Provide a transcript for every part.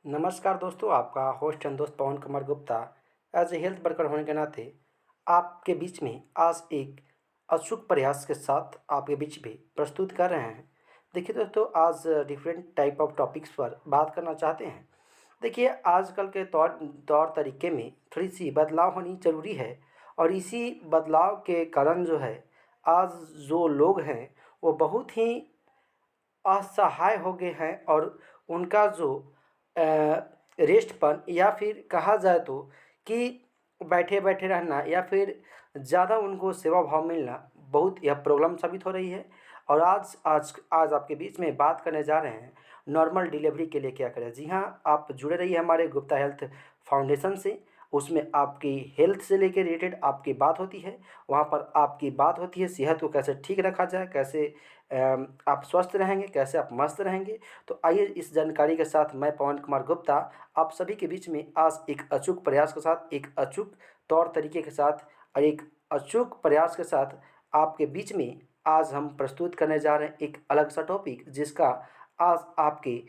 नमस्कार दोस्तों, आपका होस्ट एंड दोस्त Pawan Kumar Gupta as a health worker होने के नाते आपके बीच में आज एक अचूक प्रयास के साथ आपके बीच में प्रस्तुत कर रहे हैं। देखिए दोस्तों, आज डिफरेंट टाइप ऑफ टॉपिक्स पर बात करना चाहते हैं। देखिए, आजकल के तौर तौर तरीके में थोड़ी सी बदलाव होनी ज़रूरी है और इसी बदलाव के कारण जो है आज जो लोग हैं वो बहुत ही असहाय हो गए हैं और उनका जो रेस्टपन या फिर कहा जाए तो कि बैठे बैठे रहना या फिर ज़्यादा उनको सेवा भाव मिलना बहुत यह प्रॉब्लम साबित हो रही है। और आज आज आज आपके बीच में बात करने जा रहे हैं नॉर्मल डिलीवरी के लिए क्या करें। जी हाँ, आप जुड़े रहिए हमारे गुप्ता हेल्थ फाउंडेशन से। उसमें आपकी हेल्थ से लेकर रिलेटेड आपकी बात होती है। वहाँ पर आपकी बात होती है सेहत को कैसे ठीक रखा जाए, कैसे आप स्वस्थ रहेंगे, कैसे आप मस्त रहेंगे। तो आइए इस जानकारी के साथ मैं पवन कुमार गुप्ता आप सभी के बीच में आज एक अचूक प्रयास के साथ, एक अचूक तौर तरीके के साथ और एक अचूक प्रयास के साथ आपके बीच में आज हम प्रस्तुत करने जा रहे हैं एक अलग सा टॉपिक, जिसका आज आपके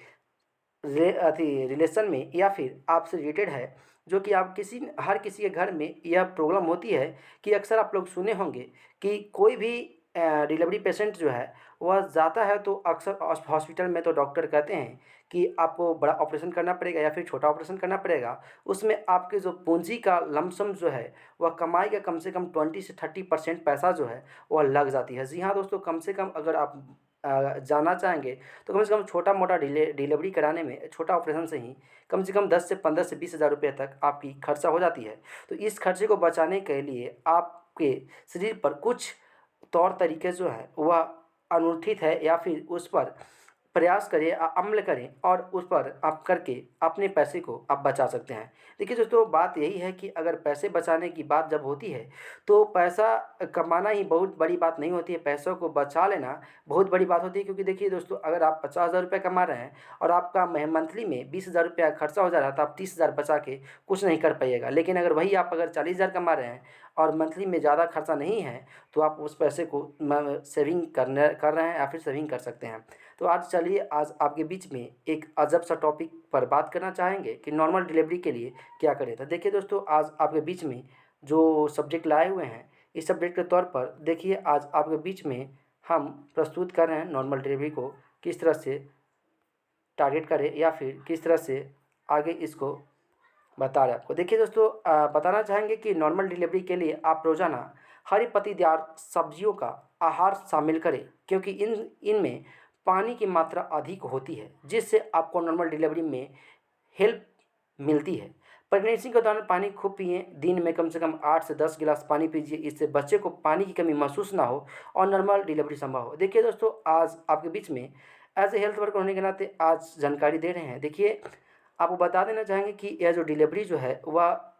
रिलेशन में या फिर आपसे रिलेटेड है। जो कि आप हर किसी के घर में यह प्रॉब्लम होती है कि अक्सर आप लोग सुने होंगे कि कोई भी डिलीवरी पेशेंट जो है वह जाता है तो अक्सर हॉस्पिटल में तो डॉक्टर कहते हैं कि आपको बड़ा ऑपरेशन करना पड़ेगा या फिर छोटा ऑपरेशन करना पड़ेगा। उसमें आपके जो पूंजी का लमसम जो है वह कमाई का कम से कम 20 से 30% पैसा जो है वह लग जाती है। जी हाँ दोस्तों, कम से कम अगर आप जानना चाहेंगे तो कम से कम छोटा मोटा डिलीवरी कराने में, छोटा ऑपरेशन से कम 10 से 15 से 20 हज़ार रुपये तक आपकी खर्चा हो जाती है। तो इस खर्चे को बचाने के लिए आपके शरीर पर कुछ तौर तरीके जो हैं वह अनुष्ठित है या फिर उस पर प्रयास करें, अमल करें और उस पर आप करके अपने पैसे को आप बचा सकते हैं। देखिए दोस्तों, बात यही है कि अगर पैसे बचाने की बात जब होती है तो पैसा कमाना ही बहुत बड़ी बात नहीं होती है, पैसों को बचा लेना बहुत बड़ी बात होती है। क्योंकि देखिए दोस्तों, अगर आप 50,000 रुपये कमा रहे हैं और आपका मंथली में 20,000 रुपया खर्चा हो जा रहा है तो आप 30,000 बचा के कुछ नहीं कर पाइएगा। लेकिन अगर वही आप अगर 40,000 कमा रहे हैं और मंथली में ज़्यादा खर्चा नहीं है तो आप उस पैसे को सेविंग कर रहे हैं या फिर सेविंग कर सकते हैं। तो आज चलिए, आज आपके बीच में एक अजब सा टॉपिक पर बात करना चाहेंगे कि नॉर्मल डिलीवरी के लिए क्या करें। तो देखिए दोस्तों, आज आपके बीच में जो सब्जेक्ट लाए हुए हैं इस सब्जेक्ट के तौर पर देखिए, आज आपके बीच में हम प्रस्तुत कर रहे हैं नॉर्मल डिलीवरी को किस तरह से टारगेट करें या फिर किस तरह से आगे इसको बता रहे हैं आपको। देखिए दोस्तों, बताना चाहेंगे कि नॉर्मल डिलीवरी के लिए आप रोज़ाना हरी पत्तीदार सब्जियों का आहार शामिल करें, क्योंकि इनमें पानी की मात्रा अधिक होती है जिससे आपको नॉर्मल डिलीवरी में हेल्प मिलती है। प्रेगनेंसी के दौरान पानी खूब पिएं, दिन में कम से कम 8 से 10 गिलास पानी पीजिए। इससे बच्चे को पानी की कमी महसूस ना हो और नॉर्मल डिलीवरी संभव हो। देखिए दोस्तों, आज आपके बीच में एज ए हेल्थ वर्कर होने के नाते आज जानकारी दे रहे हैं। देखिए, आपको बता देना चाहेंगे कि यह जो डिलीवरी जो है वह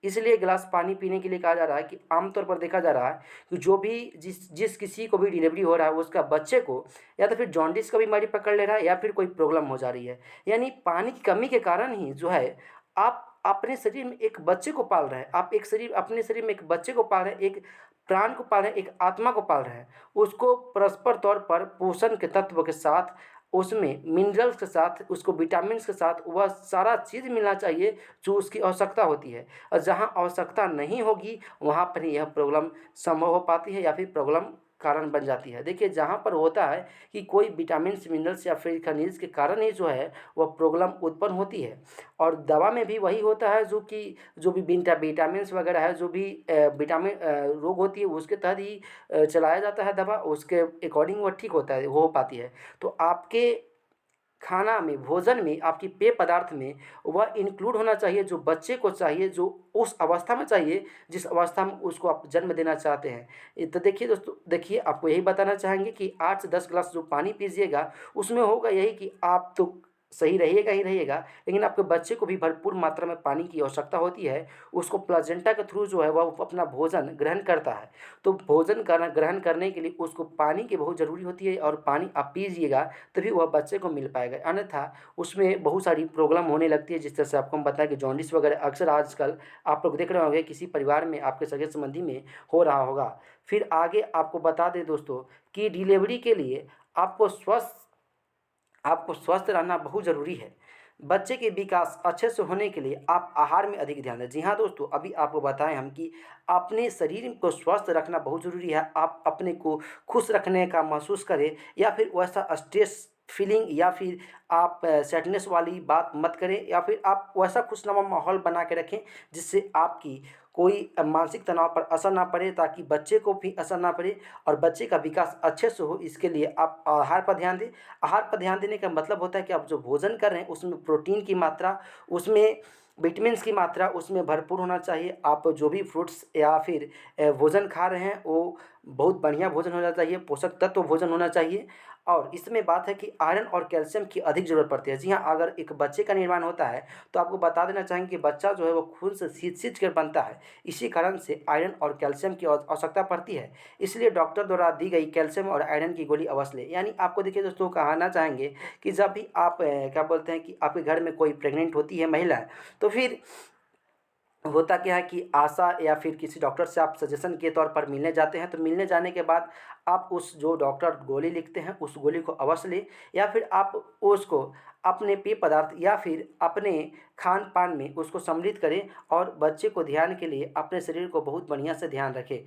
इसलिए गिलास पानी पीने के लिए कहा जा रहा है कि आमतौर पर देखा जा रहा है कि जो भी जिस जिस किसी को भी डिलीवरी हो रहा है उसका बच्चे को या तो फिर जॉन्डिस का बीमारी पकड़ ले रहा है या फिर कोई प्रॉब्लम हो जा रही है। यानी पानी की कमी के कारण ही जो है आप अपने शरीर में एक बच्चे को पाल रहे हैं, आप अपने शरीर में एक बच्चे को पाल रहे हैं, एक प्राण को पाल रहे हैं, एक आत्मा को पाल रहे हैं। उसको परस्पर तौर पर पोषण के तत्व के साथ, उसमें मिनरल्स के साथ, उसको विटामिन्स के साथ वह सारा चीज़ मिलना चाहिए जो उसकी आवश्यकता होती है। और जहाँ आवश्यकता नहीं होगी वहाँ पर यह प्रॉब्लम संभव हो पाती है या फिर प्रॉब्लम कारण बन जाती है। देखिए, जहाँ पर होता है कि कोई विटामिन्स, मिनरल्स या फिर खनिज के कारण ही जो है वह प्रॉब्लम उत्पन्न होती है। और दवा में भी वही होता है जो भी विटामिन्स वगैरह है, जो भी रोग होती है उसके तहत ही चलाया जाता है दवा, उसके अकॉर्डिंग वो ठीक होता है, हो पाती है। तो आपके खाना में, भोजन में, आपकी पेय पदार्थ में वह इंक्लूड होना चाहिए जो बच्चे को चाहिए, जो उस अवस्था में चाहिए जिस अवस्था में उसको आप जन्म देना चाहते हैं। तो देखिए दोस्तों, देखिए आपको यही बताना चाहेंगे कि 8 से 10 गिलास जो पानी पीजिएगा उसमें होगा यही कि आप तो सही रहिएगा ही रहिएगा, लेकिन आपके बच्चे को भी भरपूर मात्रा में पानी की आवश्यकता होती है। उसको प्लाजेंटा के थ्रू जो है वह अपना भोजन ग्रहण करता है। तो ग्रहण करने के लिए उसको पानी की बहुत ज़रूरी होती है और पानी आप पीजिएगा तभी वह बच्चे को मिल पाएगा, अन्यथा उसमें बहुत सारी प्रॉब्लम होने लगती है। जिस तरह से आपको हम बताएं कि जॉन्डिस वगैरह अक्सर आजकल आप लोग देख रहे होंगे किसी परिवार में, आपके सगे संबंधी में हो रहा होगा। फिर आगे आपको बता दें दोस्तों कि डिलीवरी के लिए आपको स्वस्थ रहना बहुत ज़रूरी है। बच्चे के विकास अच्छे से होने के लिए आप आहार में अधिक ध्यान दें। जी हाँ दोस्तों, अभी आपको बताएं हम कि अपने शरीर को स्वस्थ रखना बहुत ज़रूरी है। आप अपने को खुश रखने का महसूस करें, या फिर वैसा स्ट्रेस फीलिंग, या फिर आप सैडनेस वाली बात मत करें, या फिर आप वैसा खुशनुमा माहौल बना के रखें जिससे आपकी कोई मानसिक तनाव पर असर ना पड़े, ताकि बच्चे को भी असर ना पड़े और बच्चे का विकास अच्छे से हो। इसके लिए आप आहार पर ध्यान दें। आहार पर ध्यान देने का मतलब होता है कि आप जो भोजन कर रहे हैं उसमें प्रोटीन की मात्रा, उसमें विटामिन्स की मात्रा उसमें भरपूर होना चाहिए। आप जो भी फ्रूट्स या फिर भोजन खा रहे हैं वो बहुत बढ़िया भोजन होना चाहिए, पोषक तत्व भोजन होना चाहिए। और इसमें बात है कि आयरन और कैल्शियम की अधिक ज़रूरत पड़ती है। जी हाँ, अगर एक बच्चे का निर्माण होता है तो आपको बता देना चाहेंगे कि बच्चा जो है वो खून से सींच-सींच कर बनता है। इसी कारण से आयरन और कैल्शियम की आवश्यकता पड़ती है। इसलिए डॉक्टर द्वारा दी गई कैल्शियम और आयरन की गोली अवश्य लें। यानी आपको देखिए दोस्तों, कहना चाहेंगे कि जब भी आप क्या बोलते हैं कि आपके घर में कोई प्रेग्नेंट होती है महिला, तो फिर होता क्या है कि आशा या फिर किसी डॉक्टर से आप सजेशन के तौर पर मिलने जाते हैं, तो मिलने जाने के बाद आप उस जो डॉक्टर गोली लिखते हैं उस गोली को अवश्य लें, या फिर आप उसको अपने पेय पदार्थ या फिर अपने खान पान में उसको सम्मिलित करें, और बच्चे को ध्यान के लिए अपने शरीर को बहुत बढ़िया से ध्यान रखें।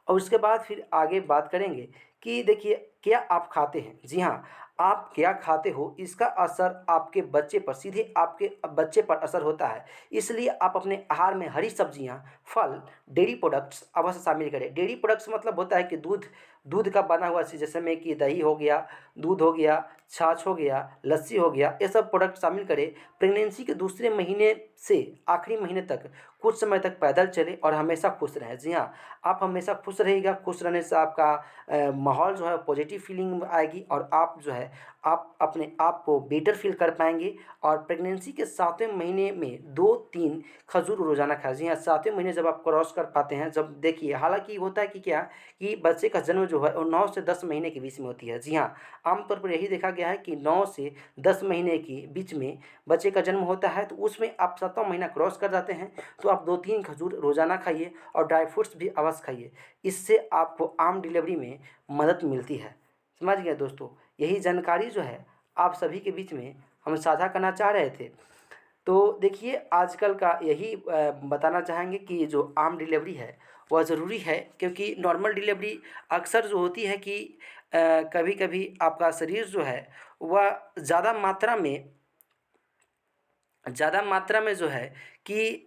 और उसके बाद फिर आगे बात करेंगे कि देखिए, क्या आप खाते हैं। जी हाँ, आप क्या खाते हो इसका असर आपके बच्चे पर, सीधे आपके बच्चे पर असर होता है। इसलिए आप अपने आहार में हरी सब्जियाँ, फल, डेयरी प्रोडक्ट्स अवश्य शामिल करें। डेयरी प्रोडक्ट्स मतलब होता है कि दूध, दूध का बना हुआ चीज़, जैसे में कि दही हो गया, दूध हो गया, छाछ हो गया, लस्सी हो गया, ये सब प्रोडक्ट शामिल करें। प्रेगनेंसी के दूसरे महीने से आखिरी महीने तक कुछ समय तक पैदल चलें और हमेशा खुश रहें। जी हाँ, आप हमेशा खुश रहिएगा। खुश रहने से आपका माहौल जो है पॉजिटिव फीलिंग आएगी, और आप जो है आप अपने आप को बेटर फील कर पाएंगे। और प्रेगनेंसी के 7वें महीने में 2-3 खजूर रोज़ाना खाएं। जी हाँ, 7वें महीने जब आप क्रॉस कर पाते हैं, जब देखिए, हालांकि होता है कि क्या कि बच्चे का जन्म जो है वो 9 से 10 महीने के बीच में होती है। जी हाँ, आमतौर पर यही देखा गया है कि 9 से 10 महीने के बीच में बच्चे का जन्म होता है। तो उसमें आप 7वां महीना क्रॉस कर जाते हैं, तो आप 2-3 खजूर रोज़ाना खाइए और ड्राई फ्रूट्स भी अवश्य खाइए। इससे आपको आम डिलीवरी में मदद मिलती है। समझ गए दोस्तों, यही जानकारी जो है आप सभी के बीच में हम साझा करना चाह रहे थे। तो देखिए, आजकल का यही बताना चाहेंगे कि जो आम डिलीवरी है वह ज़रूरी है, क्योंकि नॉर्मल डिलीवरी अक्सर जो होती है कि कभी कभी आपका शरीर जो है वह ज़्यादा मात्रा में जो है कि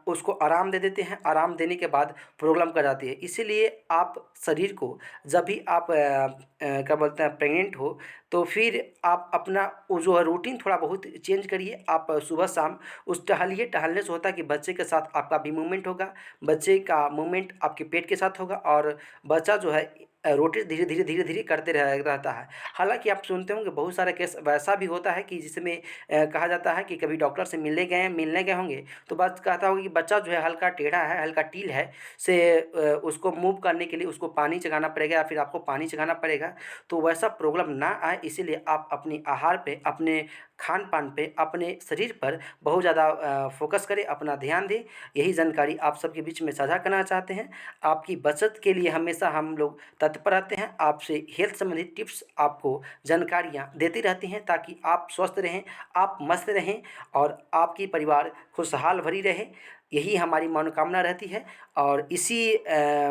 उसको आराम दे देते हैं। आराम देने के बाद प्रॉब्लम कर जाती है। इसीलिए आप शरीर को, जब भी आप क्या बोलते हैं, प्रेग्नेंट हो, तो फिर आप अपना वो जो है रूटीन थोड़ा बहुत चेंज करिए। आप सुबह शाम उस टहलिए। टहलने से होता है कि बच्चे के साथ आपका भी मूवमेंट होगा, बच्चे का मूवमेंट आपके पेट के साथ होगा, और बच्चा जो है रोटेट धीरे धीरे धीरे धीरे करते रहता है। हालांकि आप सुनते होंगे बहुत सारे केस वैसा भी होता है कि जिसमें कहा जाता है कि कभी डॉक्टर से मिलने गए होंगे, तो बात कहता होगा कि बच्चा जो है हल्का टेढ़ा है, हल्का टील है, से उसको मूव करने के लिए उसको पानी चढ़ाना पड़ेगा, या फिर आपको पानी चढ़ाना पड़ेगा। तो वैसा प्रॉब्लम ना आए, इसीलिए आप अपनी आहार पे, अपने खान पान पे, अपने शरीर पर बहुत ज़्यादा फोकस करें, अपना ध्यान दें। यही जानकारी आप सबके बीच में साझा करना चाहते हैं। आपकी बचत के लिए हमेशा हम लोग तत्पर रहते हैं। आपसे हेल्थ संबंधित टिप्स, आपको जानकारियाँ देती रहती हैं, ताकि आप स्वस्थ रहें, आप मस्त रहें, और आपकी परिवार खुशहाल भरी रहे। यही हमारी मनोकामना रहती है। और इसी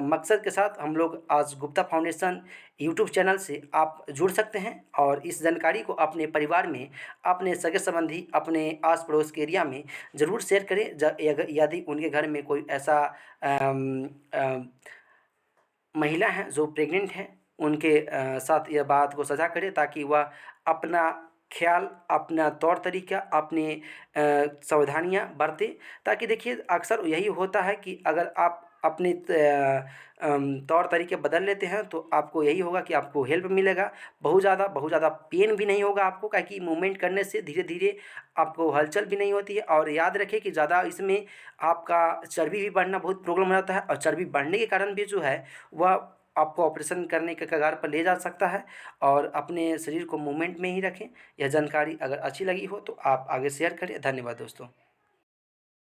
मकसद के साथ हम लोग आज गुप्ता फाउंडेशन यूट्यूब चैनल से आप जुड़ सकते हैं, और इस जानकारी को अपने परिवार में, अपने सगे संबंधी, अपने आस पड़ोस के एरिया में ज़रूर शेयर करें। यदि उनके घर में कोई ऐसा अम, अम, महिला हैं जो प्रेग्नेंट हैं, उनके साथ यह बात को साझा करें, ताकि वह अपना ख्याल, अपना तौर तरीका, अपनी सावधानियाँ बरतें। ताकि देखिए, अक्सर यही होता है कि अगर आप अपने तौर तरीके बदल लेते हैं, तो आपको यही होगा कि आपको हेल्प मिलेगा। बहुत ज़्यादा पेन भी नहीं होगा आपको, काहे कि मूवमेंट करने से धीरे धीरे आपको हलचल भी नहीं होती है। और याद रखें कि ज़्यादा इसमें आपका चर्बी भी बढ़ना बहुत प्रॉब्लम हो जाता है, और चर्बी बढ़ने के कारण भी जो है वह आपको ऑपरेशन करने के कगार पर ले जा सकता है। और अपने शरीर को मूवमेंट में ही रखें। यह जानकारी अगर अच्छी लगी हो तो आप आगे शेयर करें। धन्यवाद दोस्तों।